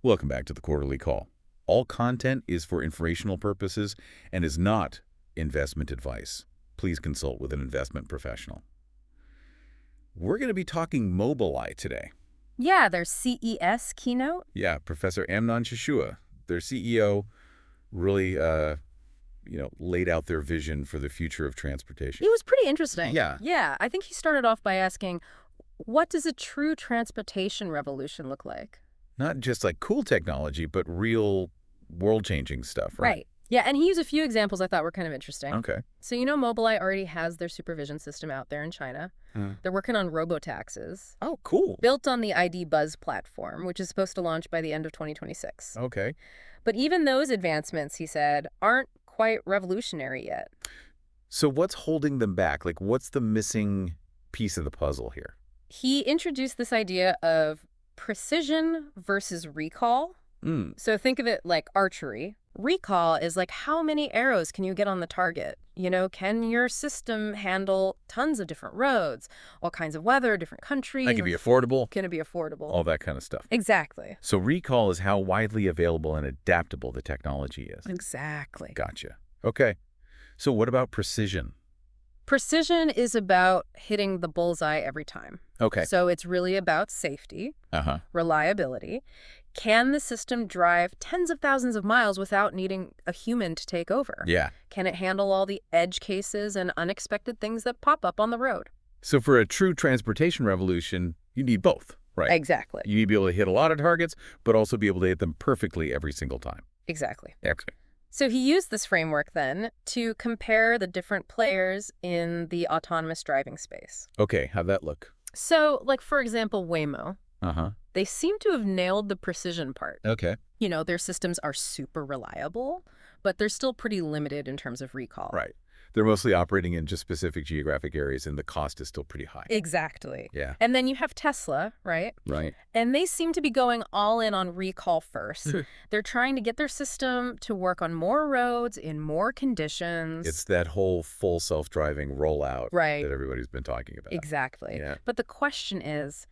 Welcome back to the Quarterly Call. All content is for informational purposes and is not investment advice. Please consult with an investment professional. We're going to be talking Mobileye today. Yeah, their CES keynote. Yeah, Professor Amnon Shashua, their CEO, really laid out their vision for the future of transportation. It was pretty interesting. Yeah. Yeah, I think he started off by asking, what does a true transportation revolution look like? Not just like cool technology, but real world-changing stuff, right? Right. Yeah, and he used a few examples I thought were kind of interesting. Okay. So Mobileye already has their supervision system out there in China. They're working on robotaxis, Oh, cool. built on the ID Buzz platform, which is supposed to launch by the end of 2026. Okay. But even those advancements, he said, aren't quite revolutionary yet. So what's holding them back? Like, what's the missing piece of the puzzle here? He introduced this idea of precision versus recall. So think of it like archery. Recall is like, how many arrows can you get on the target? Can your system handle tons of different roads, all kinds of weather, different countries? That can be affordable. Can it be affordable? All that kind of stuff. Exactly. So recall is how widely available and adaptable the technology is. Exactly. Gotcha. Okay. So what about precision? Precision is about hitting the bullseye every time. Okay. So it's really about safety, reliability. Can the system drive tens of thousands of miles without needing a human to take over? Yeah. Can it handle all the edge cases and unexpected things that pop up on the road? So for a true transportation revolution, you need both, right? Exactly. You need to be able to hit a lot of targets, but also be able to hit them perfectly every single time. Exactly. Excellent. So he used this framework then to compare the different players in the autonomous driving space. Okay, how'd that look? So, like, for example, Waymo. Uh-huh. They seem to have nailed the precision part. Okay. Their systems are super reliable, but they're still pretty limited in terms of recall. Right. They're mostly operating in just specific geographic areas, and the cost is still pretty high. Exactly. Yeah. And then you have Tesla, right? Right. And they seem to be going all in on recall first. They're trying to get their system to work on more roads in more conditions. It's that whole full self-driving rollout Right. that everybody's been talking about. Exactly. Yeah. But the question is,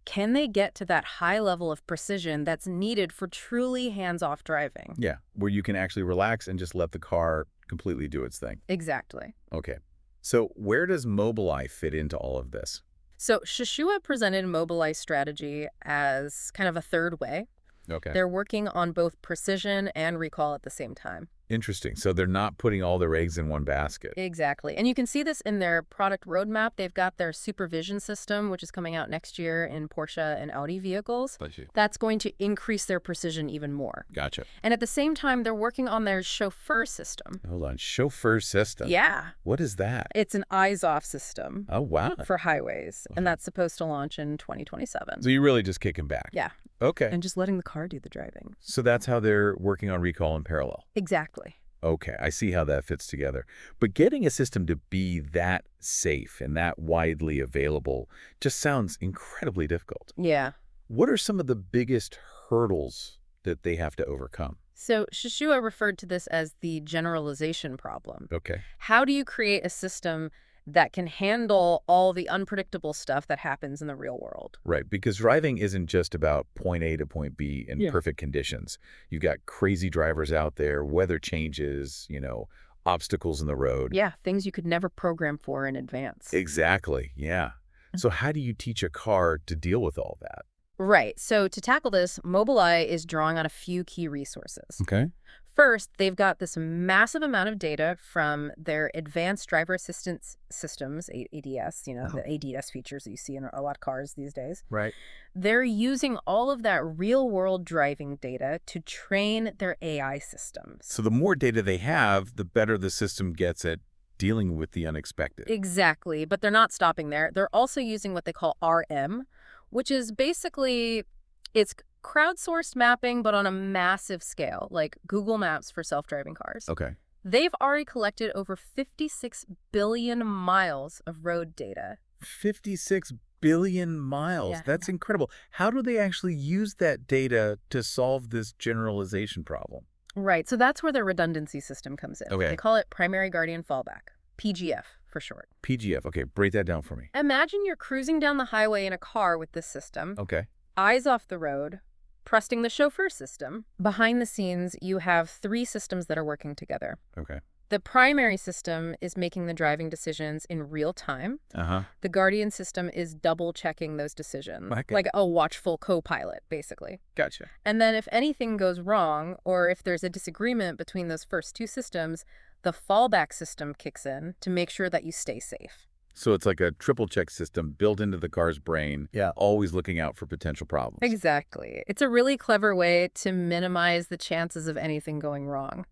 can they get to that high level of precision that's needed for truly hands-off driving? Yeah, where you can actually relax and just let the car completely do its thing. Exactly. Okay. So where does Mobileye fit into all of this? So Shashua presented Mobileye's strategy as kind of a third way. Okay. They're working on both precision and recall at the same time. Interesting. So they're not putting all their eggs in one basket. Exactly. And you can see this in their product roadmap. They've got their supervision system, which is coming out next year in Porsche and Audi vehicles. That's going to increase their precision even more. Gotcha. And at the same time, they're working on their chauffeur system. Hold on. Chauffeur system. Yeah. What is that? It's an eyes-off system. Oh, wow. For highways. And that's supposed to launch in 2027. So you're really just kicking back. Yeah. Okay. And just letting the car do the driving. So that's how they're working on recall in parallel. Exactly. Okay, I see how that fits together. But getting a system to be that safe and that widely available just sounds incredibly difficult. Yeah. What are some of the biggest hurdles that they have to overcome? So Shashua referred to this as the generalization problem. Okay. How do you create a system that can handle all the unpredictable stuff that happens in the real world? Right, because driving isn't just about point A to point B in perfect conditions. You've got crazy drivers out there, weather changes, obstacles in the road. Yeah, things you could never program for in advance. Exactly, yeah. So how do you teach a car to deal with all that? Right. So to tackle this, Mobileye is drawing on a few key resources. Okay. First, they've got this massive amount of data from their advanced driver assistance systems, ADS, the ADS features that you see in a lot of cars these days. Right. They're using all of that real-world driving data to train their AI systems. So the more data they have, the better the system gets at dealing with the unexpected. Exactly. But they're not stopping there. They're also using what they call RM, which is basically, it's crowdsourced mapping, but on a massive scale, like Google Maps for self-driving cars. Okay. They've already collected over 56 billion miles of road data. 56 billion miles. Yeah. That's incredible. How do they actually use that data to solve this generalization problem? Right. So that's where their redundancy system comes in. Okay. They call it primary guardian fallback, PGF for short. PGF. Okay, break that down for me. Imagine you're cruising down the highway in a car with this system. Okay. Eyes off the road, trusting the chauffeur system. Behind the scenes, you have three systems that are working together. Okay. The primary system is making the driving decisions in real time. The guardian system is double-checking those decisions, Okay. like a watchful co-pilot, basically. Gotcha. And then if anything goes wrong, or if there's a disagreement between those first two systems, the fallback system kicks in to make sure that you stay safe. So it's like a triple check system built into the car's brain, always looking out for potential problems. Exactly. It's a really clever way to minimize the chances of anything going wrong.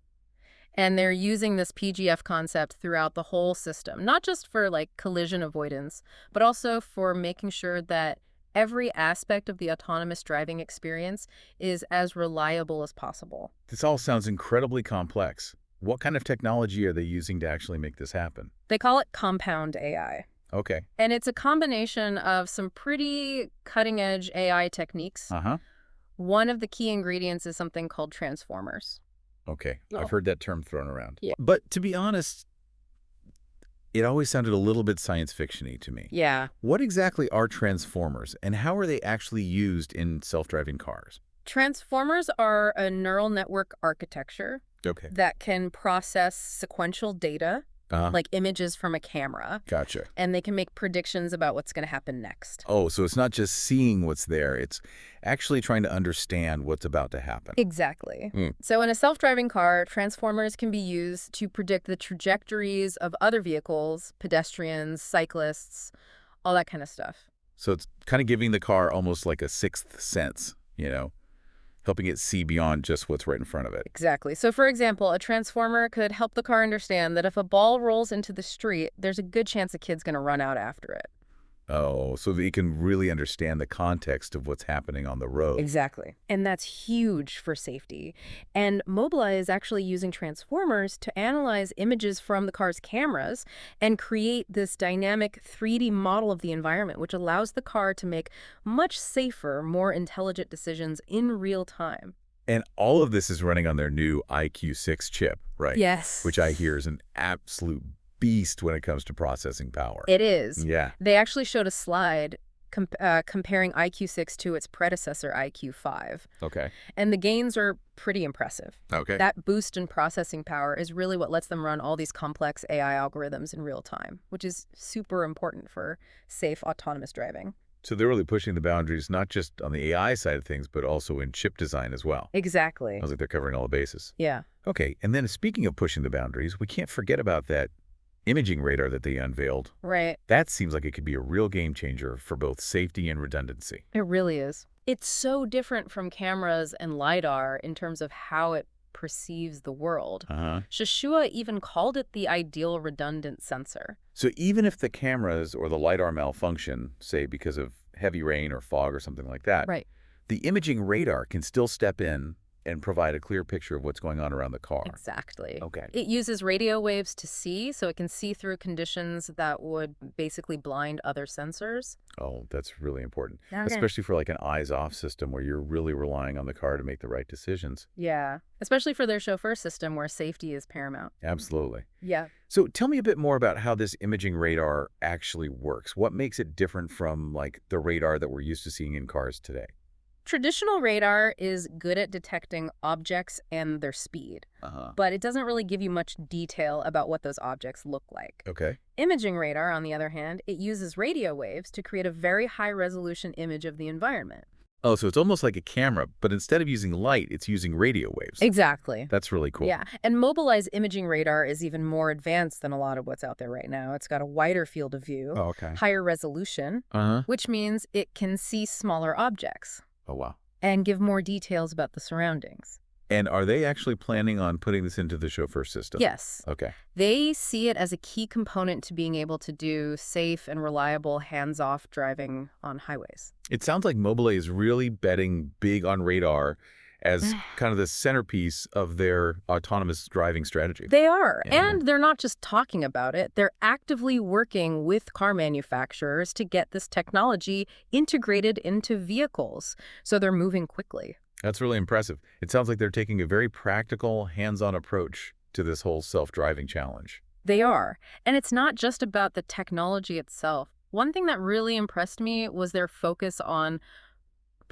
And they're using this PGF concept throughout the whole system, not just for like collision avoidance, but also for making sure that every aspect of the autonomous driving experience is as reliable as possible. This all sounds incredibly complex. What kind of technology are they using to actually make this happen? They call it compound AI. Okay. And it's a combination of some pretty cutting-edge AI techniques. One of the key ingredients is something called transformers. Okay. I've heard that term thrown around. Yeah. But to be honest, it always sounded a little bit science fiction-y to me. Yeah. What exactly are transformers, and how are they actually used in self-driving cars? Transformers are a neural network architecture that can process sequential data, like images from a camera. Gotcha. And they can make predictions about what's going to happen next. Oh, so it's not just seeing what's there. It's actually trying to understand what's about to happen. Exactly. So in a self-driving car, transformers can be used to predict the trajectories of other vehicles, pedestrians, cyclists, all that kind of stuff. So it's kind of giving the car almost like a sixth sense, helping it see beyond just what's right in front of it. Exactly. So, for example, a transformer could help the car understand that if a ball rolls into the street, there's a good chance a kid's going to run out after it. Oh, so that you can really understand the context of what's happening on the road. Exactly. And that's huge for safety. And Mobileye is actually using transformers to analyze images from the car's cameras and create this dynamic 3D model of the environment, which allows the car to make much safer, more intelligent decisions in real time. And all of this is running on their new IQ6 chip, right? Yes. Which I hear is an absolute beast when it comes to processing power. It is. Yeah. They actually showed a slide comparing IQ6 to its predecessor, IQ5. Okay. And the gains are pretty impressive. Okay. That boost in processing power is really what lets them run all these complex AI algorithms in real time, which is super important for safe autonomous driving. So they're really pushing the boundaries, not just on the AI side of things, but also in chip design as well. Exactly. Sounds like they're covering all the bases. Yeah. Okay. And then speaking of pushing the boundaries, we can't forget about that imaging radar that they unveiled. Right. That seems like it could be a real game changer for both safety and redundancy. It really is. It's so different from cameras and LiDAR in terms of how it perceives the world. Shashua even called it the ideal redundant sensor. So even if the cameras or the LiDAR malfunction, say because of heavy rain or fog or something like that, right, the imaging radar can still step in and provide a clear picture of what's going on around the car. Exactly. Okay. It uses radio waves to see, so it can see through conditions that would basically blind other sensors. Oh, that's really important. Okay. Especially for like an eyes-off system where you're really relying on the car to make the right decisions. Yeah, especially for their chauffeur system where safety is paramount. Absolutely. Yeah. So tell me a bit more about how this imaging radar actually works. What makes it different from like the radar that we're used to seeing in cars today? Traditional radar is good at detecting objects and their speed, but it doesn't really give you much detail about what those objects look like. Okay. Imaging radar, on the other hand, it uses radio waves to create a very high-resolution image of the environment. Oh, so it's almost like a camera, but instead of using light, it's using radio waves. Exactly. That's really cool. Yeah, and Mobileye's imaging radar is even more advanced than a lot of what's out there right now. It's got a wider field of view, higher resolution, which means it can see smaller objects. Oh, wow. And give more details about the surroundings. And are they actually planning on putting this into the chauffeur system? Yes. Okay. They see it as a key component to being able to do safe and reliable hands-off driving on highways. It sounds like Mobileye is really betting big on radar as kind of the centerpiece of their autonomous driving strategy. They are. Yeah. And they're not just talking about it. They're actively working with car manufacturers to get this technology integrated into vehicles. So they're moving quickly. That's really impressive. It sounds like they're taking a very practical, hands-on approach to this whole self-driving challenge. They are. And it's not just about the technology itself. One thing that really impressed me was their focus on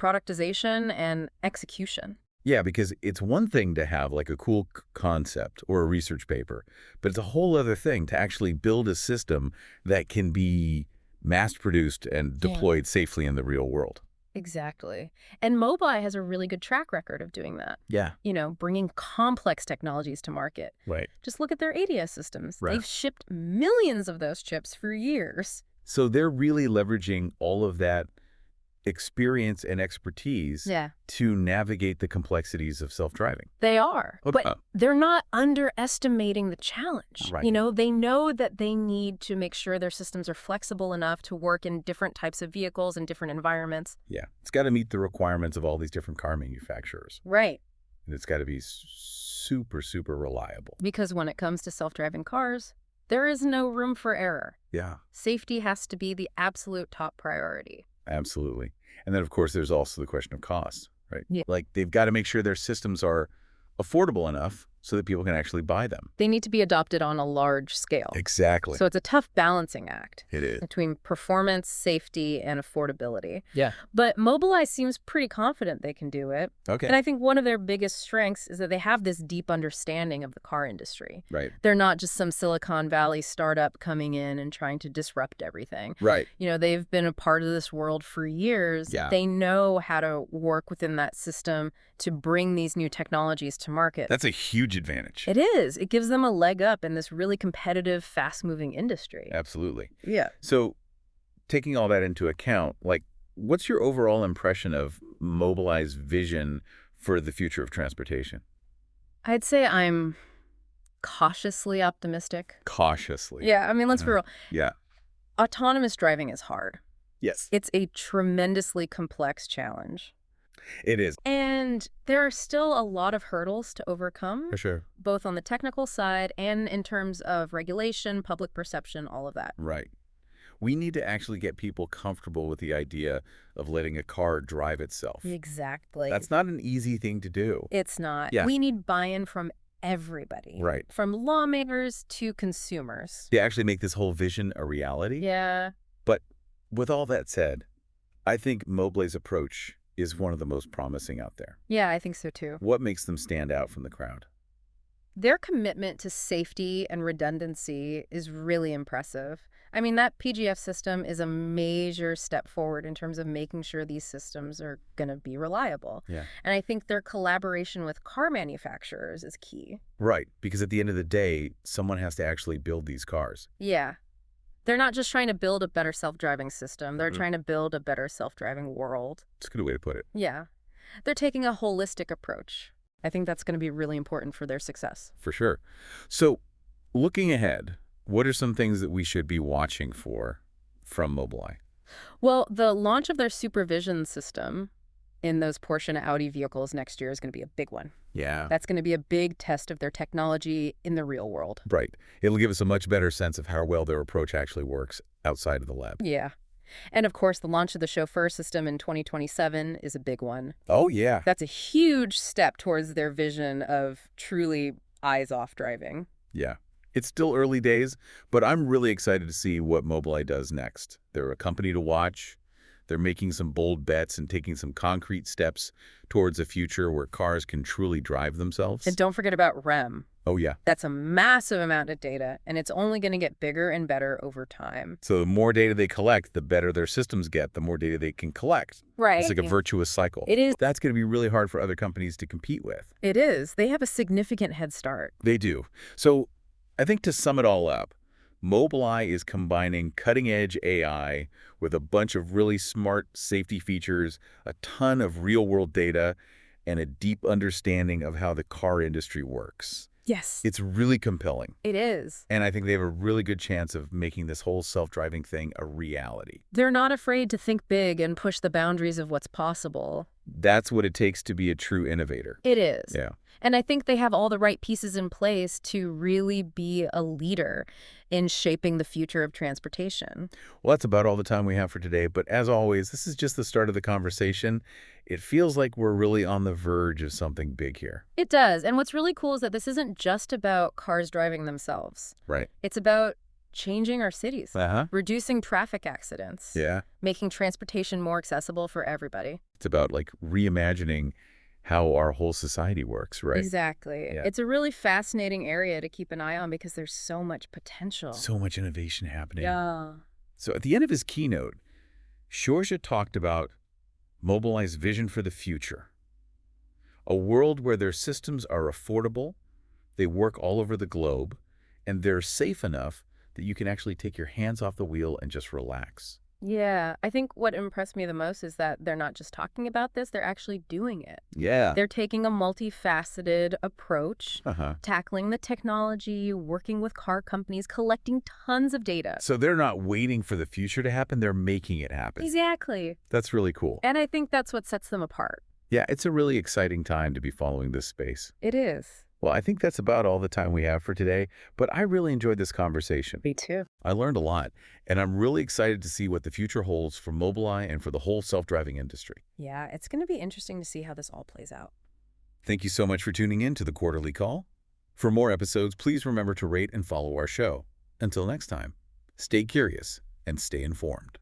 productization and execution. Yeah, because it's one thing to have like a cool concept or a research paper, but it's a whole other thing to actually build a system that can be mass-produced and Yeah. deployed safely in the real world. Exactly. And Mobileye has a really good track record of doing that. Yeah. Bringing complex technologies to market. Right. Just look at their ADAS systems. Right. They've shipped millions of those chips for years. So they're really leveraging all of that experience and expertise Yeah. to navigate the complexities of self-driving. They are. Okay. But they're not underestimating the challenge. Right. They know that they need to make sure their systems are flexible enough to work in different types of vehicles and different environments. Yeah. It's got to meet the requirements of all these different car manufacturers. Right. And it's got to be super, super reliable. Because when it comes to self-driving cars, there is no room for error. Yeah. Safety has to be the absolute top priority. Absolutely. And then, of course, there's also the question of cost, right? Yeah. Like, they've got to make sure their systems are affordable enough so that people can actually buy them. They need to be adopted on a large scale. Exactly. So it's a tough balancing act It is. between performance, safety, and affordability. Yeah. But Mobileye seems pretty confident they can do it. Okay. And I think one of their biggest strengths is that they have this deep understanding of the car industry. Right. They're not just some Silicon Valley startup coming in and trying to disrupt everything. Right. They've been a part of this world for years. Yeah. They know how to work within that system to bring these new technologies to market. That's a huge advantage. It is. It gives them a leg up in this really competitive, fast-moving industry. Absolutely. Yeah. So taking all that into account, like, what's your overall impression of Mobileye's vision for the future of transportation? I'd say I'm cautiously optimistic. Cautiously. Yeah, I mean, let's be real. Yeah. Autonomous driving is hard. Yes. It's a tremendously complex challenge. It is. And there are still a lot of hurdles to overcome, For sure. both on the technical side and in terms of regulation, public perception, all of that. Right. We need to actually get people comfortable with the idea of letting a car drive itself. Exactly. That's not an easy thing to do. It's not. Yeah. We need buy-in from everybody. Right. From lawmakers to consumers. To actually make this whole vision a reality. Yeah. But with all that said, I think Mobileye's approach is one of the most promising out there. Yeah, I think so too. What makes them stand out from the crowd? Their commitment to safety and redundancy is really impressive. I mean, that PGF system is a major step forward in terms of making sure these systems are going to be reliable. Yeah. And I think their collaboration with car manufacturers is key. Right, because at the end of the day, someone has to actually build these cars. Yeah. They're not just trying to build a better self-driving system. They're Mhm. trying to build a better self-driving world. It's a good way to put it. Yeah. They're taking a holistic approach. I think that's going to be really important for their success. For sure. So, looking ahead, what are some things that we should be watching for from Mobileye? Well, the launch of their supervision system in those Porsche and Audi vehicles next year is going to be a big one. Yeah. That's going to be a big test of their technology in the real world. Right. It'll give us a much better sense of how well their approach actually works outside of the lab. Yeah. And of course, the launch of the chauffeur system in 2027 is a big one. Oh, yeah. That's a huge step towards their vision of truly eyes-off driving. Yeah. It's still early days, but I'm really excited to see what Mobileye does next. They're a company to watch. They're making some bold bets and taking some concrete steps towards a future where cars can truly drive themselves. And don't forget about REM. Oh, yeah. That's a massive amount of data, and it's only going to get bigger and better over time. So the more data they collect, the better their systems get, the more data they can collect. Right. It's like a virtuous cycle. It is. That's going to be really hard for other companies to compete with. It is. They have a significant head start. They do. So I think to sum it all up, Mobileye is combining cutting-edge AI with a bunch of really smart safety features, a ton of real-world data, and a deep understanding of how the car industry works. Yes. It's really compelling. It is. And I think they have a really good chance of making this whole self-driving thing a reality. They're not afraid to think big and push the boundaries of what's possible. That's what it takes to be a true innovator. It is. Yeah. And I think they have all the right pieces in place to really be a leader in shaping the future of transportation. Well, that's about all the time we have for today. But as always, this is just the start of the conversation. It feels like we're really on the verge of something big here. It does. And what's really cool is that this isn't just about cars driving themselves. Right. It's about changing our cities, reducing traffic accidents, making transportation more accessible for everybody. It's about like reimagining how our whole society works, right? Exactly. Yeah. It's a really fascinating area to keep an eye on because there's so much potential. So much innovation happening. Yeah. So at the end of his keynote, Georgia talked about Mobileye's vision for the future. A world where their systems are affordable, they work all over the globe, and they're safe enough that you can actually take your hands off the wheel and just relax. Yeah, I think what impressed me the most is that they're not just talking about this, they're actually doing it. Yeah. They're taking a multifaceted approach, tackling the technology, working with car companies, collecting tons of data. So they're not waiting for the future to happen, they're making it happen. Exactly. That's really cool. And I think that's what sets them apart. Yeah, it's a really exciting time to be following this space. It is. Well, I think that's about all the time we have for today, but I really enjoyed this conversation. Me too. I learned a lot, and I'm really excited to see what the future holds for Mobileye and for the whole self-driving industry. Yeah, it's going to be interesting to see how this all plays out. Thank you so much for tuning in to the Quarterly Call. For more episodes, please remember to rate and follow our show. Until next time, stay curious and stay informed.